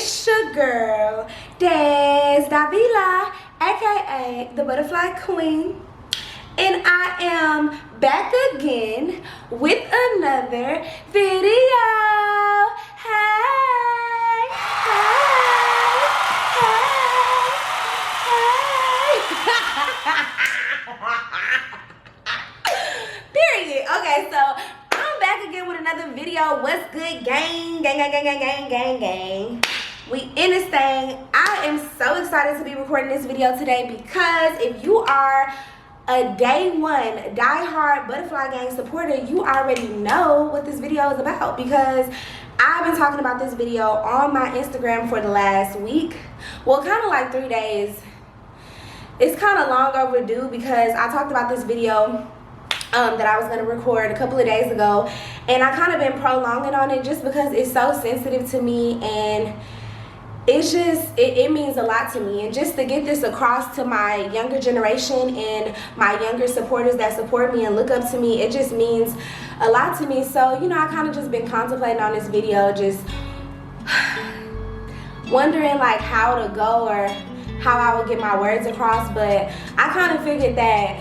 It's your girl, Des Davila, aka the Butterfly Queen, and I am back again with another video. Hey, Period. Okay, so I'm back again with another video. What's good, gang? Gang. We in this thing. I am so excited to be recording this video today because if you are a day one diehard Butterfly Gang supporter, you already know what this video is about because I've been talking about this video on my Instagram for the last week. Well, kind of like 3 days. It's kind of long overdue because I talked about this video that I was going to record a couple of days ago, and I kind of been prolonging on it just because it's so sensitive to me, and it's just it means a lot to me. And just to get this across to my younger generation and my younger supporters that support me and look up to me, it just means a lot to me. So, you know, I kind of just been contemplating on this video, just wondering like how to go or how I would get my words across. But I kind of figured that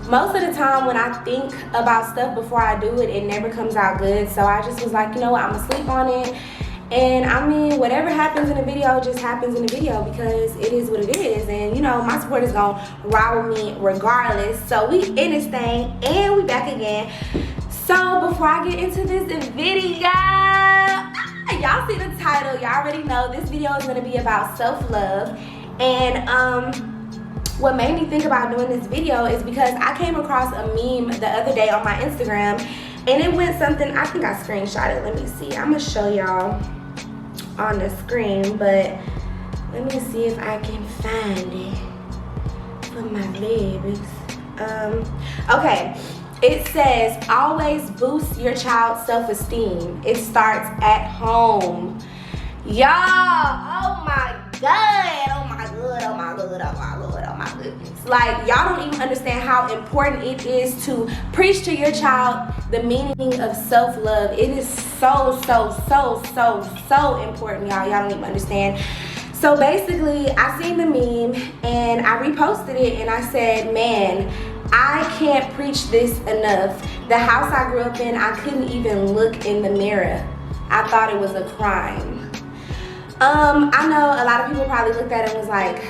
most of the time when I think about stuff before I do it, it never comes out good. So I just was like, you know what, I'm gonna sleep on it. And I mean, whatever happens in the video just happens in the video because it is what it is. And you know, my supporters gonna ride with me regardless. So we in this thing and we back again. So before I get into this video, y'all see the title, y'all already know this video is gonna be about self-love. And what made me think about doing this video is because I came across a meme the other day on my Instagram, and it went something, I think I screenshot it. Let me see. I'm gonna show y'all on the screen, but let me see if I can find it for my babies. Okay, it says, always boost your child's self-esteem. It starts at home. Y'all, oh my God, oh my God, oh my God, oh my God, oh my goodness. Like, y'all don't even understand how important it is to preach to your child the meaning of self-love. It is so important, y'all. Y'all don't even understand. So basically, I seen the meme and I reposted it and I said, man, I can't preach this enough. The house I grew up in, I couldn't even look in the mirror. I thought it was a crime. I know a lot of people probably looked at it and was like,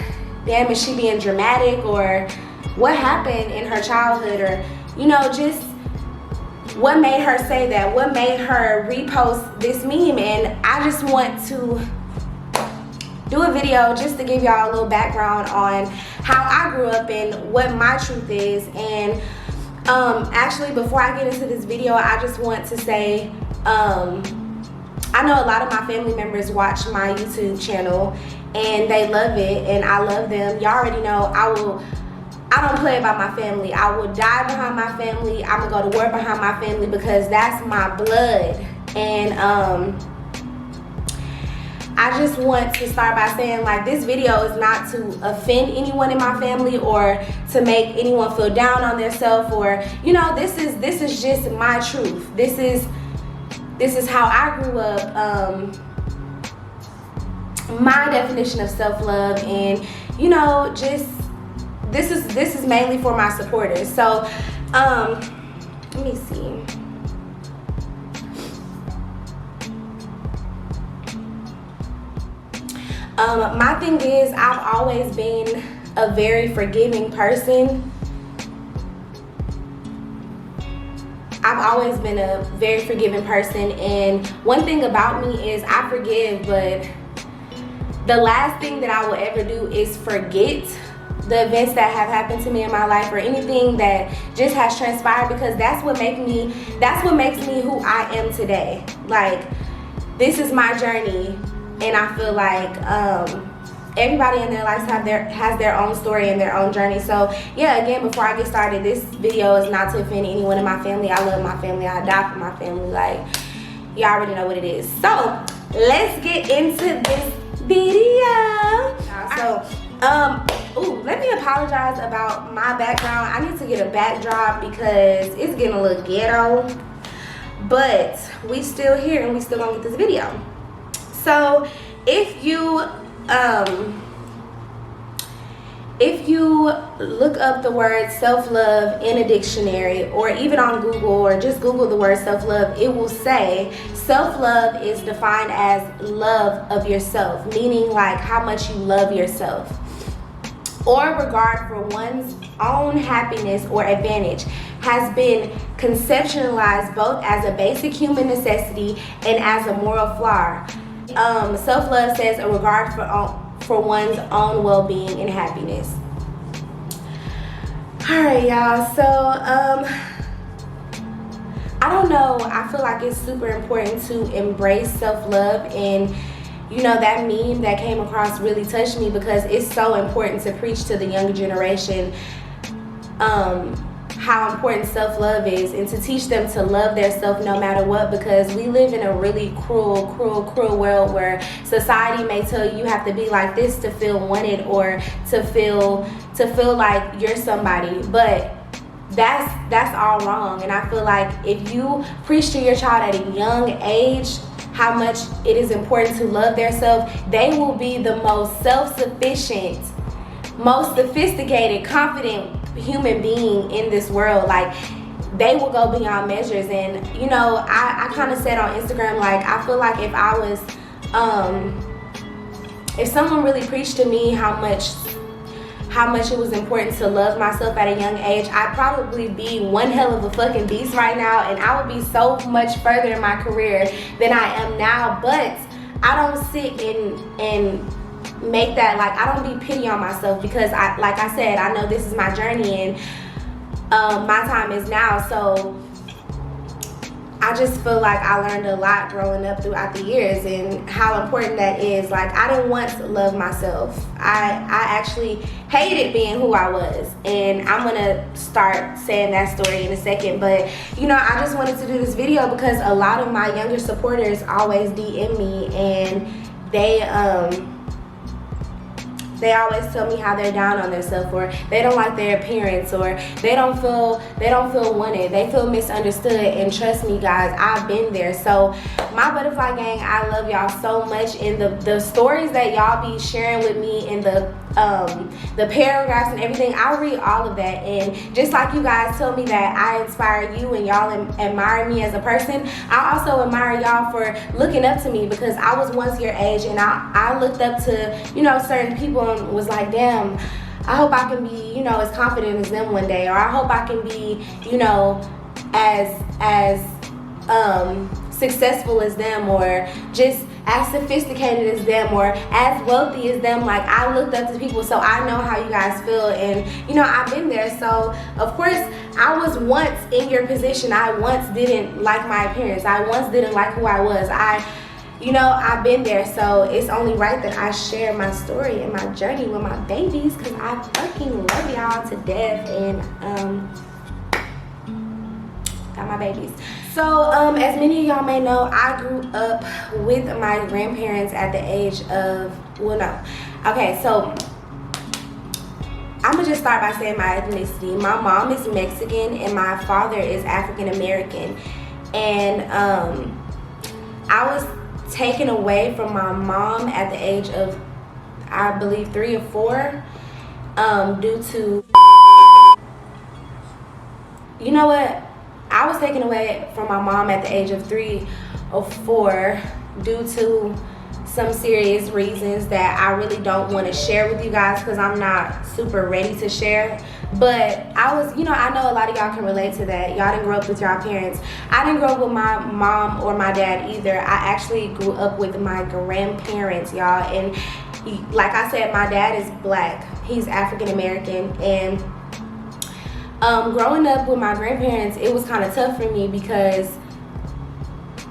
damn, is she being dramatic, or what happened in her childhood, or, you know, just what made her say that, what made her repost this meme. And I just want to do a video just to give y'all a little background on how I grew up and what my truth is. And actually, before I get into this video, I just want to say, I know a lot of my family members watch my YouTube channel and they love it, and I love them. Y'all already know I don't play about my family. I will die behind my family. I'm gonna go to war behind my family because that's my blood. And I just want to start by saying, like, this video is not to offend anyone in my family or to make anyone feel down on themselves, or, you know, this is just my truth. This is how I grew up, my definition of self-love, and, you know, just this is mainly for my supporters. So let me see. My thing is, I've always been a very forgiving person. I've always been a very forgiving person, and one thing about me is I forgive, but the last thing that I will ever do is forget the events that have happened to me in my life or anything that just has transpired, because that's what makes me who I am today. Like, this is my journey, and I feel like everybody in their lives has their own story and their own journey. So yeah, again, before I get started, this video is not to offend anyone in my family. I love my family. I die for my family. Like, y'all already know what it is. So let's get into this video. Let me apologize about my background. I need to get a backdrop because it's getting a little ghetto, but we still here and we still gonna get this video. So if you look up the word self-love in a dictionary, or even on Google, or just Google the word self-love, it will say self-love is defined as love of yourself, meaning like how much you love yourself, or regard for one's own happiness or advantage, has been conceptualized both as a basic human necessity and as a moral flaw. Self-love says a regard for one's own well-being and happiness. All right, y'all. So I don't know, I feel like it's super important to embrace self-love, and you know, that meme that came across really touched me because it's so important to preach to the younger generation how important self-love is, and to teach them to love their self no matter what, because we live in a really cruel world where society may tell you have to be like this to feel wanted, or to feel like you're somebody, but that's all wrong. And I feel like if you preach to your child at a young age how much it is important to love their self, they will be the most self-sufficient, most sophisticated, confident human being in this world. Like, they will go beyond measures. And you know, I kind of said on Instagram, like, I feel like if I was if someone really preached to me how much it was important to love myself at a young age, I'd probably be one hell of a fucking beast right now, and I would be so much further in my career than I am now. But I don't sit and make that, like, I don't be pity on myself, because like I said, I know this is my journey, and my time is now. So I just feel like I learned a lot growing up throughout the years, and how important that is. Like, I didn't once love myself. I actually hated being who I was, and I'm gonna start saying that story in a second. But you know, I just wanted to do this video because a lot of my younger supporters always DM me, and they always tell me how they're down on themselves, or they don't like their appearance, or they don't feel wanted, they feel misunderstood. And trust me, guys, I've been there. So my butterfly gang, I love y'all so much, and the stories that y'all be sharing with me, and the paragraphs and everything, I read all of that. And just like you guys tell me that I inspire you and y'all admire me as a person, I also admire y'all for looking up to me, because I was once your age, and I looked up to, you know, certain people, and was like, damn, I hope I can be, you know, as confident as them one day, or I hope I can be, you know, as successful as them, or just as sophisticated as them, or as wealthy as them. Like, I looked up to people, so I know how you guys feel, and you know, I've been there. So of course I was once in your position. I once didn't like my appearance, I once didn't like who I was. You know, I've been there, so it's only right that I share my story and my journey with my babies, because I fucking love y'all to death, and got my babies. So as many of y'all may know, I grew up with my grandparents at the age of, well, no. Okay, so I'm gonna just start by saying my ethnicity. My mom is Mexican and my father is African American, and I was taken away from my mom at the age of, I believe, 3 or 4, due to, you know what, I was taken away from my mom at the age of 3 or 4 due to some serious reasons that I really don't want to share with you guys, because I'm not super ready to share. But I was, you know, I know a lot of y'all can relate to that. Y'all didn't grow up with y'all parents. I didn't grow up with my mom or my dad either. I actually grew up with my grandparents, y'all. And like I said, my dad is black. He's African American. And growing up with my grandparents, it was kind of tough for me, because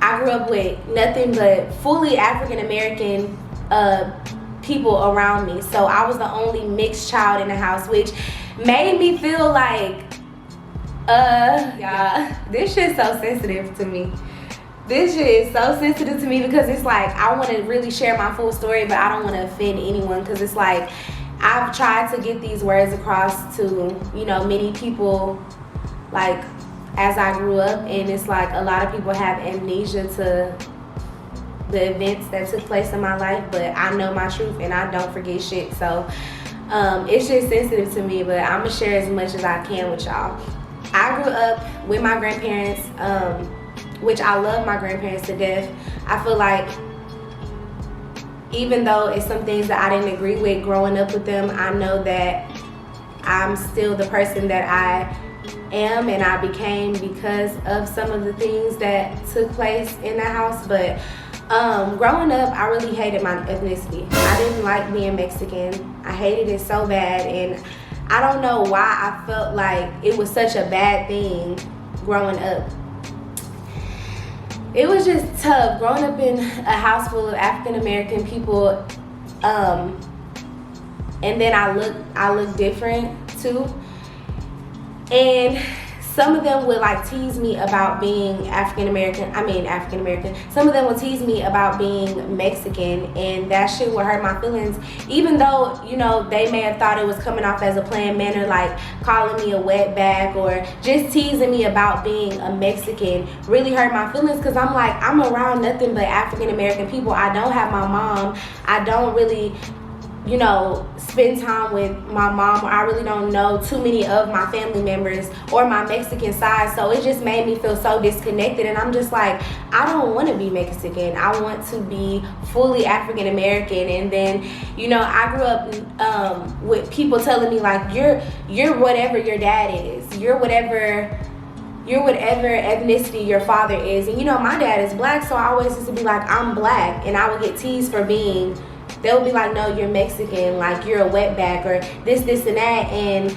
I grew up with nothing but fully African American people around me. So I was the only mixed child in the house, which made me feel like, yeah, this shit's so sensitive to me. This shit is so sensitive to me, because it's like, I want to really share my full story, but I don't want to offend anyone, because it's like, I've tried to get these words across to, you know, many people, like, as I grew up, and it's like a lot of people have amnesia to the events that took place in my life, but I know my truth and I don't forget shit. So it's just sensitive to me, but I'm gonna share as much as I can with y'all. I grew up with my grandparents, which I love my grandparents to death. I feel like even though it's some things that I didn't agree with growing up with them, I know that I'm still the person that I am and I became because of some of the things that took place in that house. But growing up, I really hated my ethnicity. I didn't like being Mexican. I hated it so bad, and I don't know why I felt like it was such a bad thing growing up. It was just tough growing up in a house full of African American people, and then I look different too. And some of them would like tease me about being African American. Some of them would tease me about being Mexican, and that shit would hurt my feelings. Even though, you know, they may have thought it was coming off as a planned manner, like calling me a wetback or just teasing me about being a Mexican, really hurt my feelings, because I'm like, I'm around nothing but African American people. I don't have my mom. I don't really, you know, spend time with my mom. I really don't know too many of my family members or my Mexican side, so it just made me feel so disconnected. And I'm just like, I don't want to be Mexican. I want to be fully African American. And then, you know, I grew up with people telling me like, you're whatever your dad is. You're whatever ethnicity your father is. And you know, my dad is black, so I always used to be like, I'm black, and I would get teased for being. They'll be like, no, you're Mexican, like you're a wetback or this, and that. And,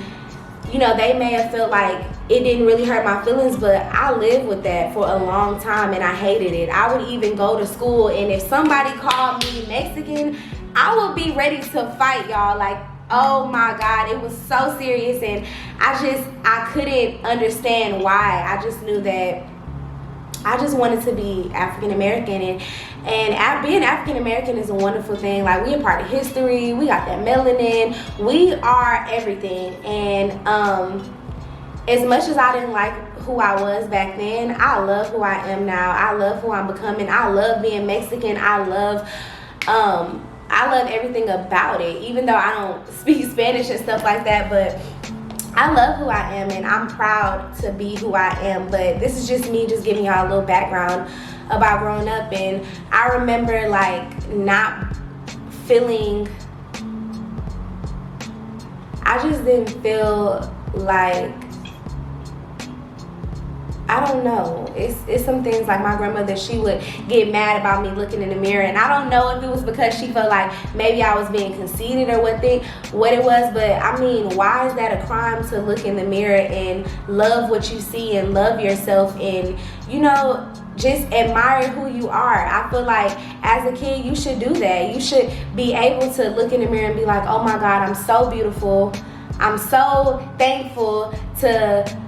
you know, they may have felt like it didn't really hurt my feelings, but I lived with that for a long time and I hated it. I would even go to school, and if somebody called me Mexican, I would be ready to fight, y'all. Like, oh my God, it was so serious, and I couldn't understand why. I just knew that I just wanted to be African American, and being African American is a wonderful thing. Like, we a part of history. We got that melanin. We are everything. And as much as I didn't like who I was back then, I love who I am now. I love who I'm becoming. I love being Mexican. I love everything about it. Even though I don't speak Spanish and stuff like that, but I love who I am, and I'm proud to be who I am. But this is just me just giving y'all a little background about growing up. And I remember like not feeling, I just didn't feel like, I don't know. It's some things like my grandmother, she would get mad about me looking in the mirror, and I don't know if it was because she felt like maybe I was being conceited or what it was, but I mean, why is that a crime to look in the mirror and love what you see and love yourself and, you know, just admire who you are? I feel like as a kid, you should do that. You should be able to look in the mirror and be like, oh my God, I'm so beautiful. I'm so thankful to,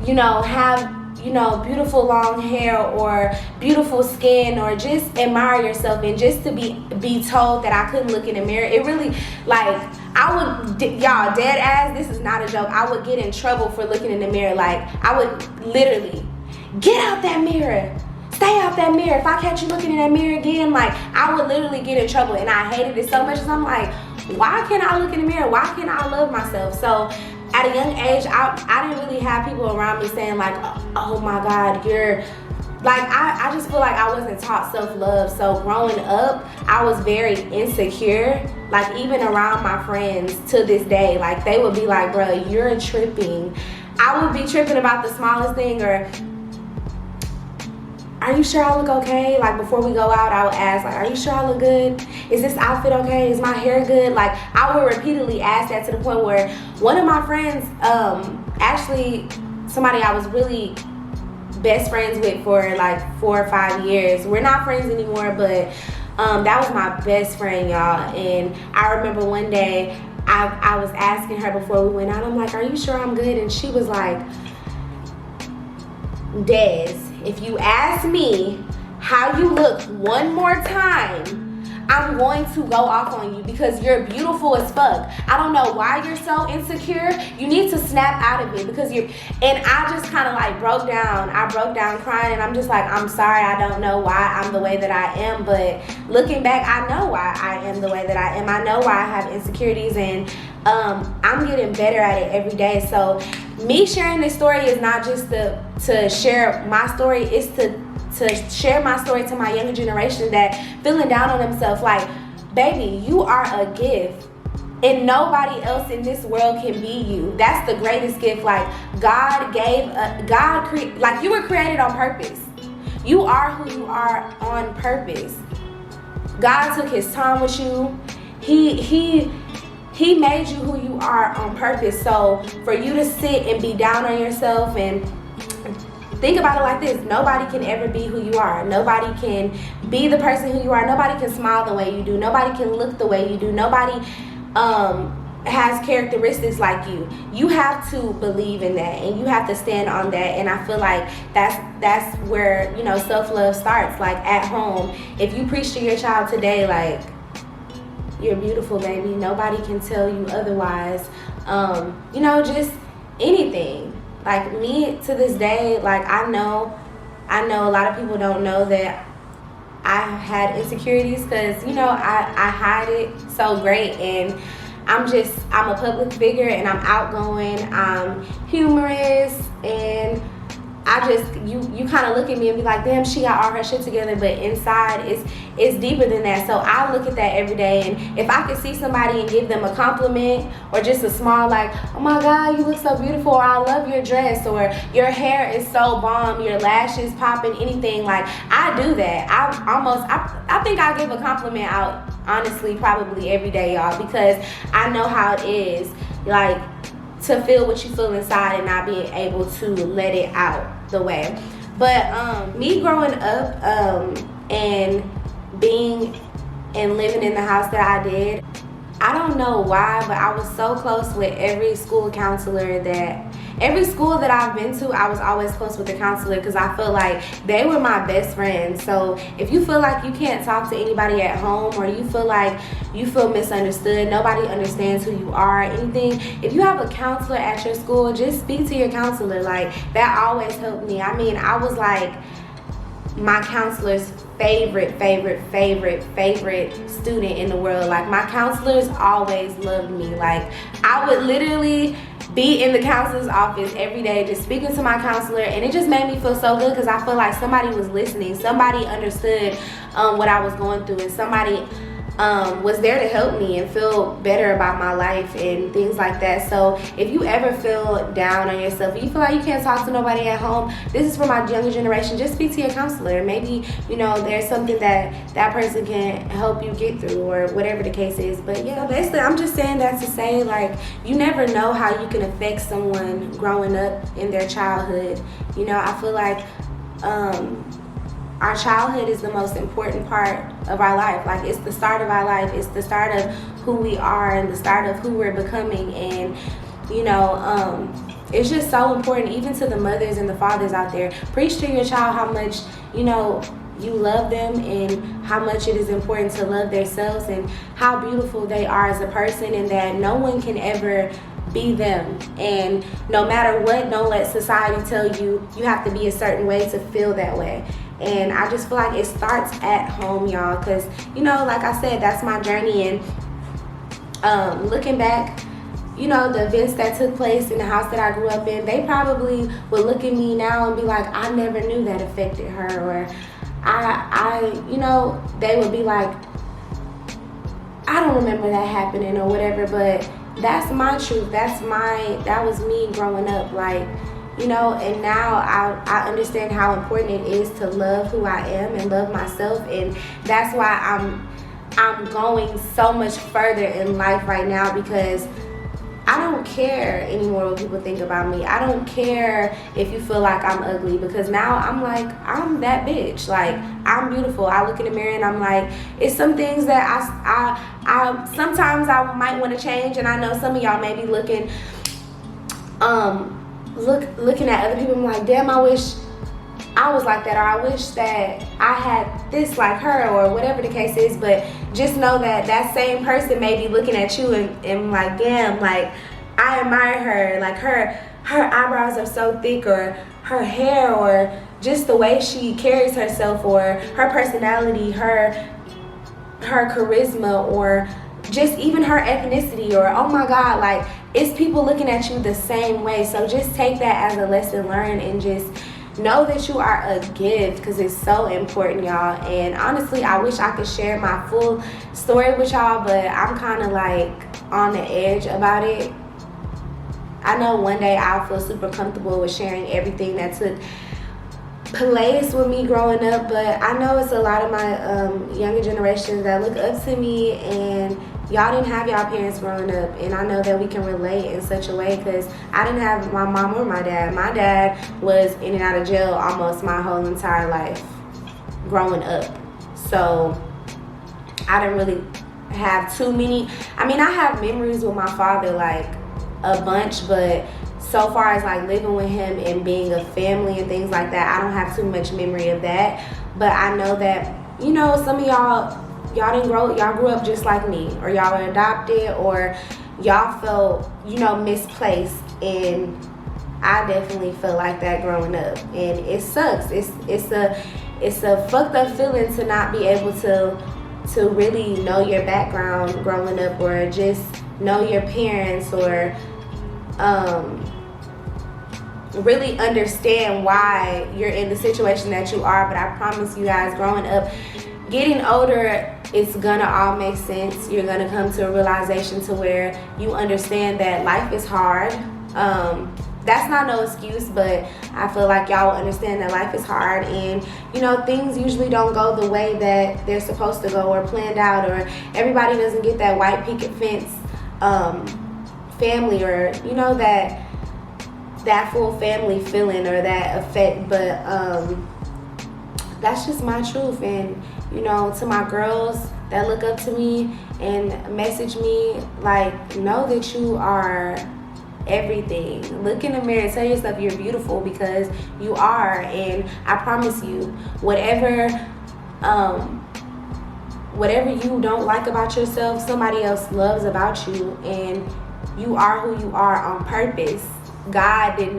you know, have, you know, beautiful long hair or beautiful skin, or just admire yourself. And just to be told that I couldn't look in the mirror, it really, like, I would, y'all, dead ass, this is not a joke, I would get in trouble for looking in the mirror. Like, I would literally, get out that mirror, stay out that mirror. If I catch you looking in that mirror again, like, I would literally get in trouble. And I hated it so much, because I'm like, why can't I look in the mirror? Why can't I love myself? So at a young age, I didn't really have people around me saying like, oh my God, you're, like, I just feel like I wasn't taught self-love. So growing up, I was very insecure. Like, even around my friends to this day, like, they would be like, bro, you're tripping. I would be tripping about the smallest thing, or, are you sure I look okay? Like, before we go out, I would ask, like, are you sure I look good? Is this outfit okay? Is my hair good? Like, I would repeatedly ask that, to the point where one of my friends, actually somebody I was really best friends with for like 4 or 5 years. We're not friends anymore, but that was my best friend, y'all. And I remember one day I was asking her before we went out, I'm like, are you sure I'm good? And she was like, Des, if you ask me how you look one more time, I'm going to go off on you because you're beautiful as fuck. I don't know why you're so insecure. You need to snap out of it because you're, and I just kind of like broke down. I broke down crying, and I'm just like, I'm sorry, I don't know why I'm the way that I am, but looking back, I know why I am the way that I am. I know why I have insecurities, and I'm getting better at it every day. So me sharing this story is not just to share my story, it's to share my story to my younger generation that feeling down on themselves. Like, baby, you are a gift, and nobody else in this world can be you. That's the greatest gift. Like, like, you were created on purpose. You are who you are on purpose. God took his time with you. He made you who you are on purpose. So for you to sit and be down on yourself, and think about it like this: nobody can ever be who you are. Nobody can be the person who you are. Nobody can smile the way you do. Nobody can look the way you do. Nobody has characteristics like you. You have to believe in that, and you have to stand on that. And I feel like that's where, you know, self-love starts. Like, at home, if you preach to your child today, like, you're beautiful, baby, nobody can tell you otherwise. You know, just anything. Like, me, to this day, like, I know a lot of people don't know that I had insecurities, because, you know, I hide it so great, and I'm a public figure, and I'm outgoing, I'm humorous, and you kind of look at me and be like, damn, she got all her shit together, but inside it's deeper than that. So I look at that every day, and if I could see somebody and give them a compliment, or just a small, like, oh my God, you look so beautiful, or I love your dress, or your hair is so bomb, your lashes popping, anything, like, I do that. I think I give a compliment out, honestly, probably every day, y'all, because I know how it is, like, to feel what you feel inside and not being able to let it out the way. But me growing up and being and living in the house that I did, I don't know why, but I was so close with every school counselor every school that I've been to, I was always close with the counselor, because I feel like they were my best friends. So if you feel like you can't talk to anybody at home, or you feel like you feel misunderstood, nobody understands who you are, anything, if you have a counselor at your school, just speak to your counselor. Like, that always helped me. I mean, I was like my counselor's favorite student in the world. Like, my counselors always loved me. Like, I would literally be in the counselor's office every day just speaking to my counselor, and it just made me feel so good, because I feel like somebody was listening, somebody understood what I was going through, and somebody was there to help me and feel better about my life and things like that. So if you ever feel down on yourself, if you feel like you can't talk to nobody at home, this is for my younger generation. Just speak to your counselor. Maybe, you know, there's something that person can help you get through, or whatever the case is. But yeah, basically, I'm just saying that to say, like, you never know how you can affect someone growing up in their childhood. You know, I feel like our childhood is the most important part of our life. Like, it's the start of our life. It's the start of who we are and the start of who we're becoming. And, you know, it's just so important, even to the mothers and the fathers out there. Preach to your child how much, you know, you love them, and how much it is important to love themselves, and how beautiful they are as a person, and that no one can ever be them. And no matter what, don't let society tell you you have to be a certain way to feel that way. And I just feel like it starts at home, y'all, because, you know, like I said, that's my journey. And looking back, you know, the events that took place in the house that I grew up in, they probably would look at me now and be like, I never knew that affected her, or you know, they would be like, I don't remember that happening, or whatever. But that's my truth. That was me growing up, like, you know. And now I understand how important it is to love who I am and love myself, and that's why I'm going so much further in life right now, because I don't care anymore what people think about me. I don't care if you feel like I'm ugly, because now I'm like, I'm that bitch. Like, I'm beautiful. I look in the mirror and I'm like, it's some things that I sometimes I might want to change, and I know some of y'all may be looking at other people. I'm like, damn, I wish I was like that, or I wish that I had this like her, or whatever the case is. But just know that that same person may be looking at you and like, damn, like I admire her, like her eyebrows are so thick, or her hair, or just the way she carries herself, or her personality, her charisma, or just even her ethnicity, or oh my God, like it's people looking at you the same way. So just take that as a lesson learned, and just know that you are a gift, because it's so important, y'all. And honestly, I wish I could share my full story with y'all, but I'm kind of like on the edge about it. I know one day I'll feel super comfortable with sharing everything that took place with me growing up, but I know it's a lot of my younger generations that look up to me, and y'all didn't have y'all parents growing up, and I know that we can relate in such a way, because I didn't have my mom or my dad. My dad was in and out of jail almost my whole entire life growing up, so I didn't really have too many. I mean, I have memories with my father, like a bunch, but so far as like living with him and being a family and things like that, I don't have too much memory of that. But I know that, you know, some of y'all grew up just like me, or y'all were adopted, or y'all felt, you know, misplaced. And I definitely felt like that growing up, and it sucks. It's a fucked up feeling to not be able to really know your background growing up, or just know your parents, or really understand why you're in the situation that you are. But I promise you guys, growing up, getting older, it's gonna all make sense. You're gonna come to a realization to where you understand that life is hard. That's not no excuse, but I feel like y'all will understand that life is hard, and you know, things usually don't go the way that they're supposed to go, or planned out, or everybody doesn't get that white picket fence family, or you know, that full family feeling, or that effect. But that's just my truth. And you know, to my girls that look up to me and message me, like, know that you are everything. Look in the mirror, tell yourself you're beautiful, because you are. And I promise you, whatever you don't like about yourself, somebody else loves about you, and you are who you are on purpose. God didn't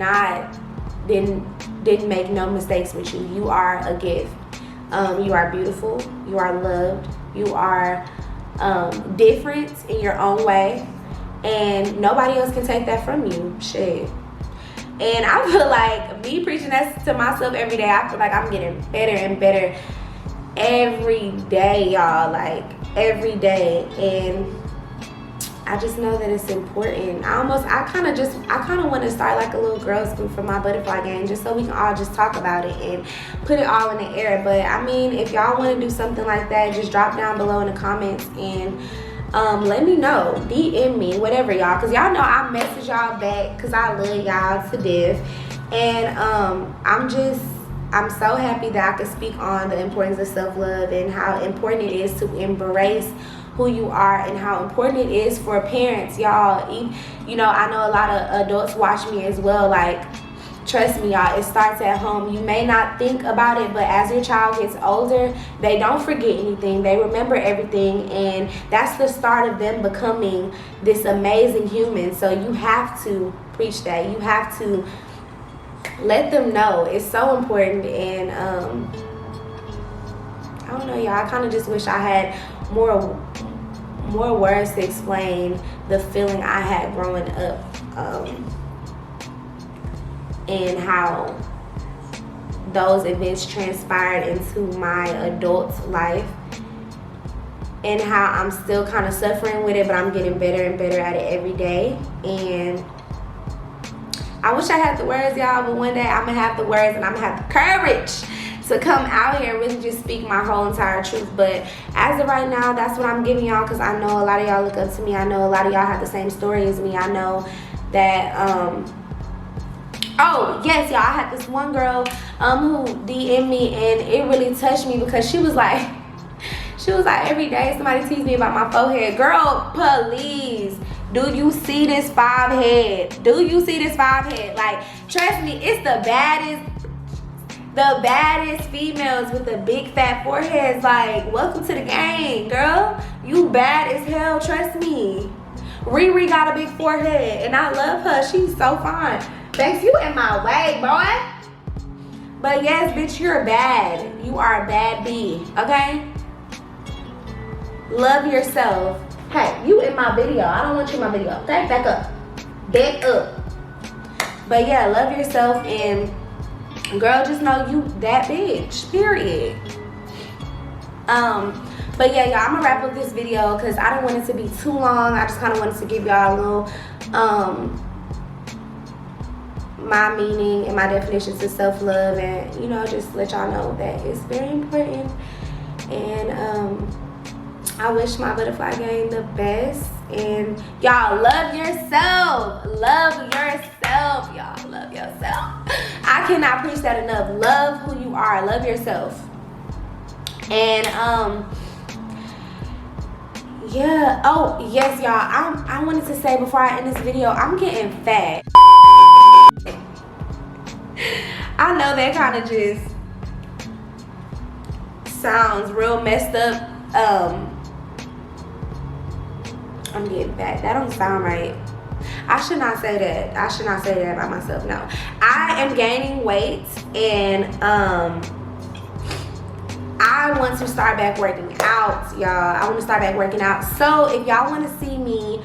make no mistakes with you. You are a gift. You are beautiful. You are loved. You are different in your own way, and nobody else can take that from you. Shit. And I feel like me preaching that to myself every day, I feel like I'm getting better and better every day, y'all. Like every day. And I just know that it's important. I kind of want to start like a little girls group for my butterfly game, just so we can all just talk about it and put it all in the air. But I mean, if y'all want to do something like that, just drop down below in the comments and let me know. DM me, whatever, y'all, because y'all know I message y'all back, because I love y'all to death. And I'm so happy that I can speak on the importance of self-love, and how important it is to embrace who you are, and how important it is for parents, y'all. You know, I know a lot of adults watch me as well. Like, trust me, y'all, it starts at home. You may not think about it, but as your child gets older, they don't forget anything. They remember everything, and that's the start of them becoming this amazing human. So you have to preach that. You have to let them know. It's so important. And I don't know, y'all, I kind of just wish I had more words to explain the feeling I had growing up, and how those events transpired into my adult life, and how I'm still kind of suffering with it, but I'm getting better and better at it every day. And I wish I had the words, y'all, but one day I'm gonna have the words, and I'm gonna have the courage to come out here and really just speak my whole entire truth. But as of right now, that's what I'm giving y'all, because I know a lot of y'all look up to me. I know a lot of y'all have the same story as me. I know that oh yes, y'all, I had this one girl who DM'd me, and it really touched me, because she was like every day somebody teased me about my forehead. Girl, please, do you see this 5 head? Do you see this 5 head? Like, trust me, it's the baddest. The baddest females with the big fat foreheads. Like, welcome to the game, girl. You bad as hell, trust me. Riri got a big forehead, and I love her. She's so fine. Thanks, you in my way, boy. But yes, bitch, you're bad. You are a bad bee, okay? Love yourself. Hey, you in my video. I don't want you in my video, okay? Back up. Back up. But yeah, love yourself, and girl, just know you that bitch, period. But yeah, y'all, I'm gonna wrap up this video because I don't want it to be too long. I just kind of wanted to give y'all a little my meaning and my definitions of self-love, and you know, just let y'all know that it's very important. And I wish my butterfly gang the best, and y'all love yourself. Love yourself, y'all. Love yourself. I cannot preach that enough. Love who you are. Love yourself. And yeah. Oh yes, y'all. I wanted to say before I end this video, I'm getting fat. I know that kind of just sounds real messed up. I'm getting fat. That don't sound right. I should not say that. I should not say that about myself. No. I am gaining weight, and I want to start back working out, y'all. I want to start back working out. So if y'all want to see me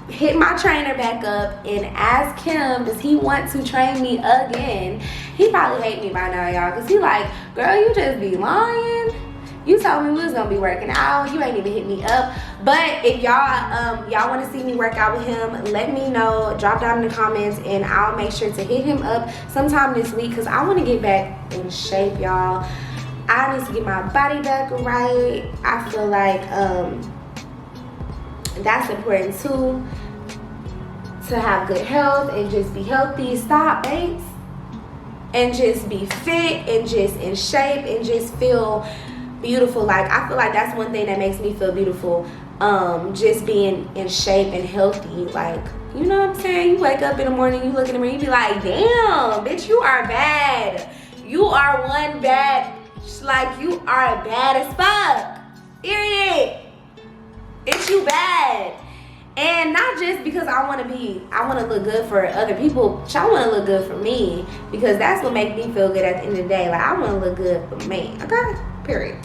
hit my trainer back up and ask him, does he want to train me again? He probably hate me by now, y'all, because he like, girl, you just be lying. You told me we was gonna be working out. You ain't even hit me up. But if y'all y'all want to see me work out with him, let me know. Drop down in the comments, and I'll make sure to hit him up sometime this week, because I want to get back in shape, y'all. I need to get my body back right. I feel like that's important too, to have good health and just be healthy. Stop, babes, and just be fit and just in shape and just feel beautiful. Like, I feel like that's one thing that makes me feel beautiful, just being in shape and healthy. Like, you know what I'm saying? You wake up in the morning, you look in the mirror, you be like, damn, bitch, you are bad. You are one bad, like, you are bad as fuck, period. It's you bad. And not just because I want to look good for other people. I want to look good for me, because that's what makes me feel good at the end of the day. Like, I want to look good for me, okay? Period.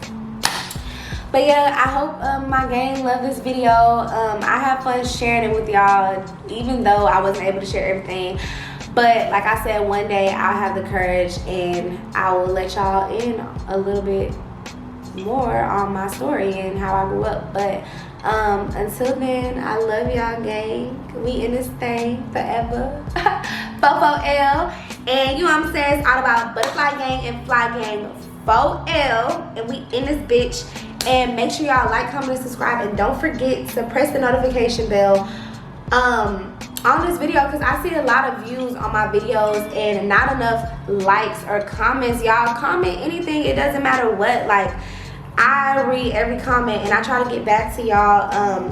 But yeah, I hope my gang loved this video. I have fun sharing it with y'all, even though I wasn't able to share everything. But like I said, one day I'll have the courage, and I will let y'all in a little bit more on my story and how I grew up. But until then, I love y'all, gang. We in this thing forever. Fofo L. And you know what I'm saying? It's all about butterfly gang and fly gang 4L. And we in this bitch. And make sure y'all like, comment, and subscribe. And don't forget to press the notification bell on this video, because I see a lot of views on my videos and not enough likes or comments. Y'all comment anything. It doesn't matter what. Like, I read every comment, and I try to get back to y'all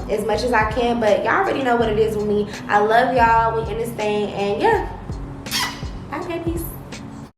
as much as I can. But y'all already know what it is with me. I love y'all. We in this thing. And yeah.